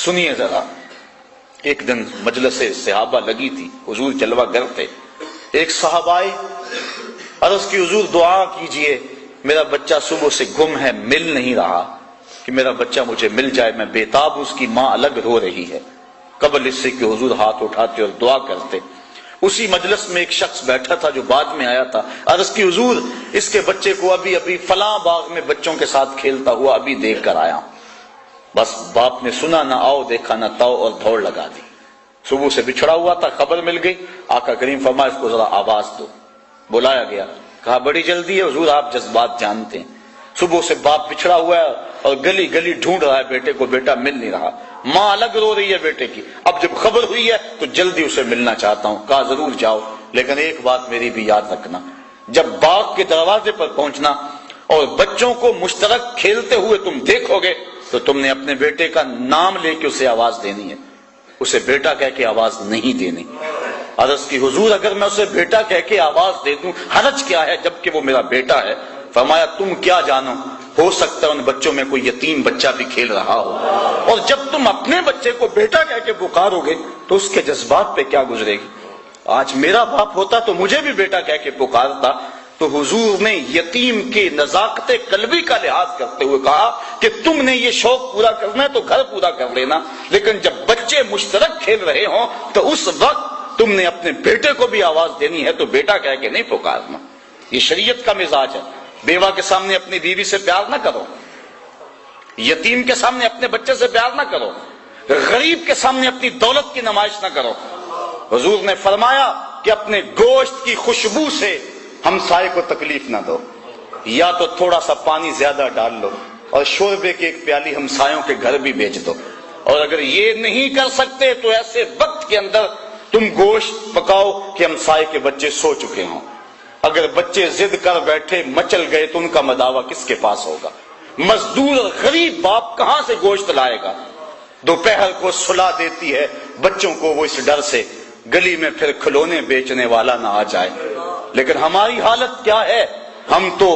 سنیے ذرا۔ ایک دن مجلس صحابہ لگی تھی، حضور جلوہ گر تھے، ایک صحابہ آئے، عرض کی حضور دعا کیجئے، میرا بچہ صبح سے گم ہے، مل نہیں رہا، کہ میرا بچہ مجھے مل جائے، میں بےتاب، اس کی ماں الگ رو رہی ہے۔ قبل اس سے کہ حضور ہاتھ اٹھاتے اور دعا کرتے، اسی مجلس میں ایک شخص بیٹھا تھا جو بعد میں آیا تھا، عرض کی حضور اس کے بچے کو ابھی فلاں باغ میں بچوں کے ساتھ کھیلتا ہوا ابھی دیکھ کر آیا۔ بس باپ نے سنا نہ آؤ دیکھا نہ تاؤ اور دوڑ لگا دی، صبح سے بچھڑا ہوا تھا، خبر مل گئی، آقا کریم فرمایا اس کو ذرا آواز دو، بلایا گیا، کہا بڑی جلدی ہے حضور آپ جذبات جانتے ہیں، صبح سے باپ بچھڑا ہوا ہے اور گلی گلی ڈھونڈ رہا ہے بیٹے کو، بیٹا مل نہیں رہا، ماں الگ رو رہی ہے بیٹے کی، اب جب خبر ہوئی ہے تو جلدی اسے ملنا چاہتا ہوں، کہا ضرور جاؤ، لیکن ایک بات میری بھی یاد رکھنا، جب باغ کے دروازے پر پہنچنا اور بچوں کو مشترک کھیلتے ہوئے تم دیکھو گے تو تم نے اپنے بیٹے کا نام لے کے اسے آواز دینی ہے، اسے بیٹا کہہ کے آواز نہیں دینی۔ عرض کی حضور اگر میں اسے بیٹا کہہ کے آواز دے دوں حرج کیا ہے جبکہ وہ میرا بیٹا ہے؟ فرمایا تم کیا جانو، ہو سکتا ہے ان بچوں میں کوئی یتیم بچہ بھی کھیل رہا ہو، اور جب تم اپنے بچے کو بیٹا کہہ کے پکارو گے تو اس کے جذبات پہ کیا گزرے گی؟ آج میرا باپ ہوتا تو مجھے بھی بیٹا کہہ کے پکارتا۔ تو حضور نے یتیم کے نزاکت قلبی کا لحاظ کرتے ہوئے کہا کہ تم نے یہ شوق پورا کرنا ہے تو گھر پورا کر لینا، لیکن جب بچے مشترک کھیل رہے ہوں تو اس وقت تم نے اپنے بیٹے کو بھی آواز دینی ہے تو بیٹا کہہ کے نہیں پکارنا۔ یہ شریعت کا مزاج ہے۔ بیوہ کے سامنے اپنی بیوی سے پیار نہ کرو، یتیم کے سامنے اپنے بچے سے پیار نہ کرو، غریب کے سامنے اپنی دولت کی نمائش نہ کرو۔ حضور نے فرمایا کہ اپنے گوشت کی خوشبو سے ہمسائے کو تکلیف نہ دو، یا تو تھوڑا سا پانی زیادہ ڈال لو اور شوربے کی ایک پیالی ہمسایوں کے گھر بھی بیچ دو، اور اگر یہ نہیں کر سکتے تو ایسے وقت کے اندر تم گوشت پکاؤ کہ ہمسائے کے بچے سو چکے ہوں۔ اگر بچے ضد کر بیٹھے مچل گئے تو ان کا مداوع کس کے پاس ہوگا؟ مزدور اور غریب باپ کہاں سے گوشت لائے گا؟ دوپہر کو سلا دیتی ہے بچوں کو وہ اس ڈر سے گلی میں پھر کھلونے بیچنے والا نہ آ جائے۔ لیکن ہماری حالت کیا ہے؟ ہم تو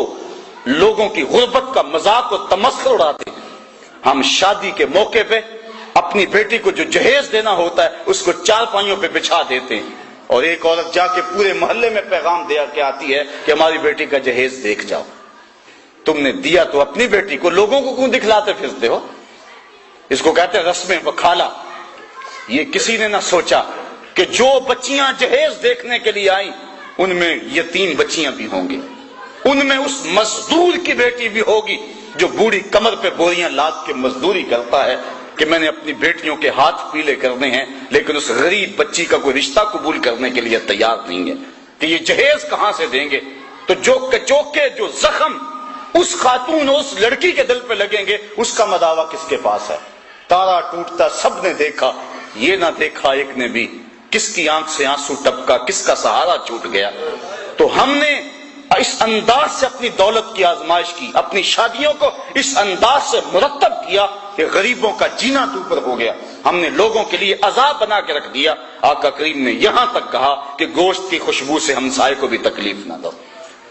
لوگوں کی غربت کا مذاق و تمسخر اڑاتے ہیں۔ ہم شادی کے موقع پہ اپنی بیٹی کو جو جہیز دینا ہوتا ہے اس کو چارپائیوں پہ بچھا دیتے ہیں، اور ایک عورت جا کے پورے محلے میں پیغام دے کے آتی ہے کہ ہماری بیٹی کا جہیز دیکھ جاؤ۔ تم نے دیا تو اپنی بیٹی کو، لوگوں کو کیوں دکھلاتے پھرتے ہو؟ اس کو کہتے ہیں رسم وکھالا۔ یہ کسی نے نہ سوچا کہ جو بچیاں جہیز دیکھنے کے لیے آئیں ان میں یتیم بچیاں بھی ہوں گی، ان میں اس مزدور کی بیٹی بھی ہوگی جو بوڑھی کمر پہ بوریاں لاد کے مزدوری کرتا ہے کہ میں نے اپنی بیٹیوں کے ہاتھ پیلے کرنے ہیں، لیکن اس غریب بچی کا کوئی رشتہ قبول کرنے کے لیے تیار نہیں ہے کہ یہ جہیز کہاں سے دیں گے۔ تو جو کچوکے، جو زخم اس خاتون اور اس لڑکی کے دل پہ لگیں گے اس کا مداوع کس کے پاس ہے؟ تارا ٹوٹتا سب نے دیکھا، یہ نہ دیکھا ایک نے بھی، کس کی آنکھ سے آنسو ٹپکا، کس کا سہارا چھوٹ گیا۔ تو ہم نے اس انداز سے اپنی دولت کی آزمائش کی، اپنی شادیوں کو اس انداز سے مرتب کیا کہ غریبوں کا جینا تو اوپر ہو گیا، ہم نے لوگوں کے لیے عذاب بنا کے رکھ دیا۔ آقا کریم نے یہاں تک کہا کہ گوشت کی خوشبو سے ہمسائے کو بھی تکلیف نہ دو۔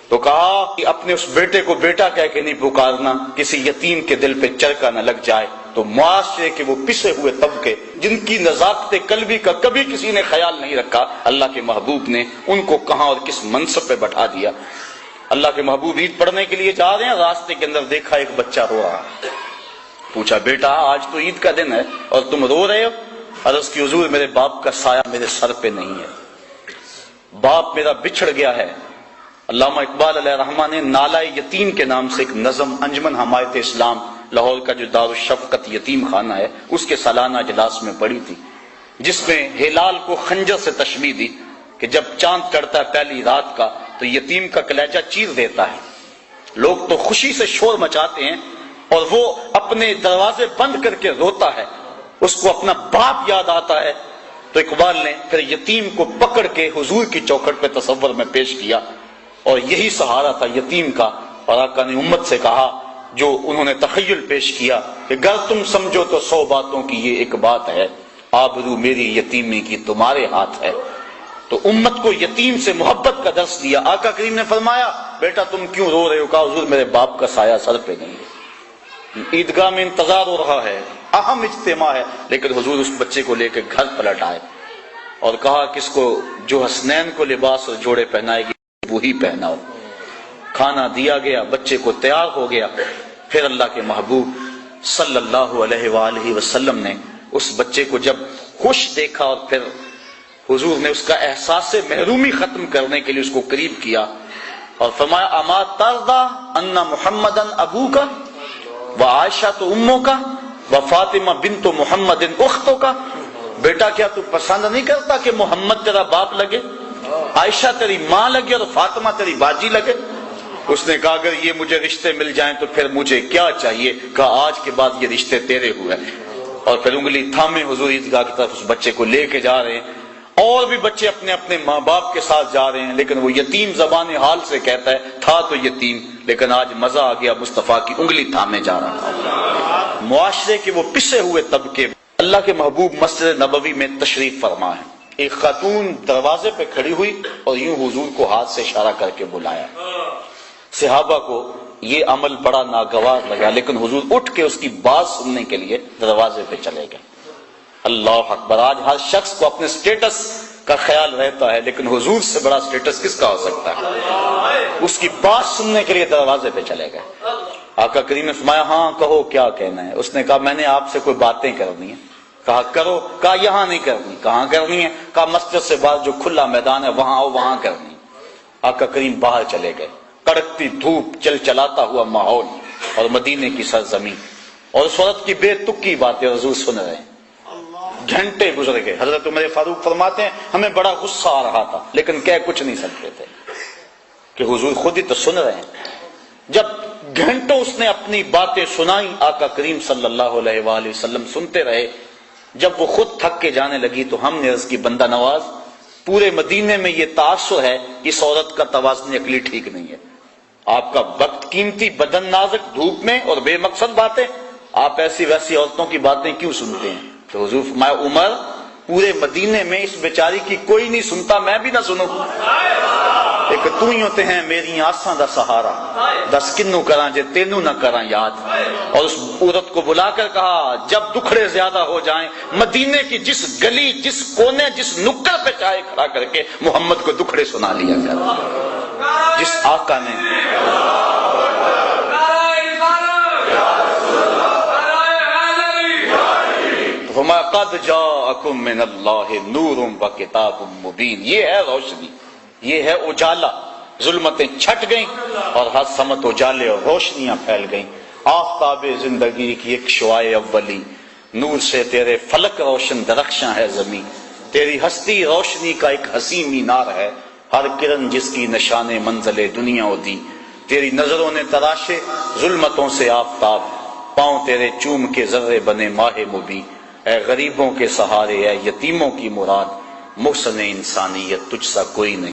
تو کہا کہ اپنے اس بیٹے کو بیٹا کہہ کے نہیں پکارنا، کسی یتیم کے دل پہ چرکا نہ لگ جائے۔ تو معاشرے کے وہ پسے ہوئے طبقے جن کی نزاکت قلبی کا کبھی کسی نے خیال نہیں رکھا، اللہ کے محبوب نے ان کو کہاں اور کس منصب پہ بٹھا دیا۔ اللہ کے محبوب عید پڑھنے کے لیے جا رہے ہیں، راستے کے اندر دیکھا ایک بچہ رو رہا، پوچھا بیٹا آج تو عید کا دن ہے اور تم رو رہے ہو؟ عرض کی حضور میرے باپ کا سایہ میرے سر پہ نہیں ہے، باپ میرا بچھڑ گیا ہے۔ علامہ اقبال علیہ رحمہ نے نالہ یتیم کے نام سے ایک نظم انجمن حمایت اسلام لاہور کا جو دارالشفقت یتیم خانہ ہے اس کے سالانہ اجلاس میں پڑھی تھی، جس میں ہلال کو خنجر سے تشبیہ دی کہ جب چاند چڑھتا ہے پہلی رات کا تو یتیم کا کلیجہ چیر دیتا ہے، لوگ تو خوشی سے شور مچاتے ہیں اور وہ اپنے دروازے بند کر کے روتا ہے، اس کو اپنا باپ یاد آتا ہے۔ تو اقبال نے پھر یتیم کو پکڑ کے حضور کی چوکھٹ پہ تصور میں پیش کیا اور یہی سہارا تھا یتیم کا، اور آقا نے امت سے کہا جو انہوں نے تخیل پیش کیا کہ گر تم سمجھو تو 100 باتوں کی یہ ایک بات ہے، آبرو میری یتیمی کی تمہارے ہاتھ ہے۔ تو امت کو یتیم سے محبت کا درس دیا۔ آقا کریم نے فرمایا بیٹا تم کیوں رو رہے ہو؟ کہا حضور میرے باپ کا سایہ سر پہ نہیں ہے۔ عیدگاہ میں انتظار ہو رہا ہے، اہم اجتماع ہے، لیکن حضور اس بچے کو لے کے گھر پلٹ آئے اور کہا کس کو جو حسنین کو لباس اور جوڑے پہنائے گی وہی پہناؤ۔ کھانا دیا گیا، بچے کو تیار ہو گیا۔ پھر اللہ کے محبوب صلی اللہ علیہ وآلہ وسلم نے اس بچے کو جب خوش دیکھا اور پھر حضور نے اس کا احساس محرومی ختم کرنے کے لیے اس کو قریب کیا اور فرمایا اما ترضى ان محمدن ابوک و عائشہ تو اموں کا و فاطمہ بنت محمد اختوں کا، بیٹا کیا تو پسند نہیں کرتا کہ محمد تیرا باپ لگے، عائشہ تیری ماں لگے اور فاطمہ تیری باجی لگے؟ اس نے کہا اگر یہ مجھے رشتے مل جائیں تو پھر مجھے کیا چاہیے؟ کہا آج کے بعد یہ رشتے تیرے ہوئے۔ اور پھر انگلی تھامے حضور عیدگاہ کی طرف اس بچے کو لے کے جا رہے ہیں، اور بھی بچے اپنے اپنے ماں باپ کے ساتھ جا رہے ہیں، لیکن وہ یتیم زبان حال سے کہتا ہے تھا تو یتیم، لیکن آج مزہ آ گیا مصطفیٰ کی انگلی تھامے جا رہا تھا۔ معاشرے کے وہ پسے ہوئے طبقے اللہ کے محبوب مسجد نبوی میں تشریف فرما ہے، ایک خاتون دروازے پہ کھڑی ہوئی اور یوں حضور کو ہاتھ سے اشارہ کر کے بلایا۔ صحابہ کو یہ عمل بڑا ناگوار لگا، لیکن حضور اٹھ کے اس کی بات سننے کے لیے دروازے پہ چلے گئے۔ اللہ اکبر! آج ہر شخص کو اپنے سٹیٹس کا خیال رہتا ہے، لیکن حضور سے بڑا سٹیٹس کس کا ہو سکتا ہے؟ اس کی بات سننے کے لیے دروازے پہ چلے گئے۔ آقا کریم نے فرمایا ہاں کہو کیا کہنا ہے؟ اس نے کہا میں نے آپ سے کوئی باتیں کرنی ہیں۔ کہا کرو۔ کہا یہاں نہیں کرنی۔ کہاں کرنی ہے؟ کہا مسجد سے باہر جو کھلا میدان ہے وہاں آؤ، وہاں کرنی۔ آقا کریم باہر چلے گئے، کڑکتی دھوپ، چل چلاتا ہوا ماحول اور مدینے کی سرزمین، اور اس وقت کی بے تکی باتیں حضور سن رہے ہیں۔ گھنٹے گزر گئے، حضرت عمر فاروق فرماتے ہیں ہمیں بڑا غصہ آ رہا تھا لیکن کہہ کچھ نہیں سکتے تھے کہ حضور خود ہی تو سن رہے ہیں۔ جب گھنٹوں اس نے اپنی باتیں سنائی، آقا کریم صلی اللہ علیہ وآلہ وسلم سنتے رہے۔ جب وہ خود تھک کے جانے لگی تو ہم نے عرض کی بندہ نواز پورے مدینے میں یہ تاثر ہے اس عورت کا توازن عقلی ٹھیک نہیں ہے، آپ کا وقت قیمتی، بدن نازک، دھوپ میں اور بے مقصد باتیں، آپ ایسی ویسی عورتوں کی باتیں کیوں سنتے ہیں؟ تو حضور فرمایا عمر پورے مدینے میں اس بیچاری کی کوئی نہیں سنتا، میں بھی نہ سنوں، ایک تو ہی ہوتے ہیں میری آساں دا سہارا، دس کنوں کراں جے تینوں نہ کراں یاد۔ اور اس عورت کو بلا کر کہا جب دکھڑے زیادہ ہو جائیں مدینے کی جس گلی، جس کونے، جس نکڑ پہ چاہے کھڑا کر کے محمد کو دکھڑے سنا لیا کر۔ جس آقا نے فرمایا قد جاءکم من اللہ نور و کتاب مبین، یہ ہے روشنی، یہ ہے اجالا، ظلمتیں چھٹ گئیں اور ہر سمت اجالے اور روشنیاں پھیل گئیں۔ آفتاب زندگی کی ایک شعاع اولی، نور سے تیرے فلک روشن درخشاں ہے زمین، تیری ہستی روشنی کا ایک حسین مینار ہے، ہر کرن جس کی نشان منزل دنیا و دی، تیری نظروں نے تراشے ظلمتوں سے آفتاب، پاؤں تیرے چوم کے ذرے بنے ماہ مبین، اے غریبوں کے سہارے، اے یتیموں کی مراد، محسن انسانیت تجھ سا کوئی نہیں۔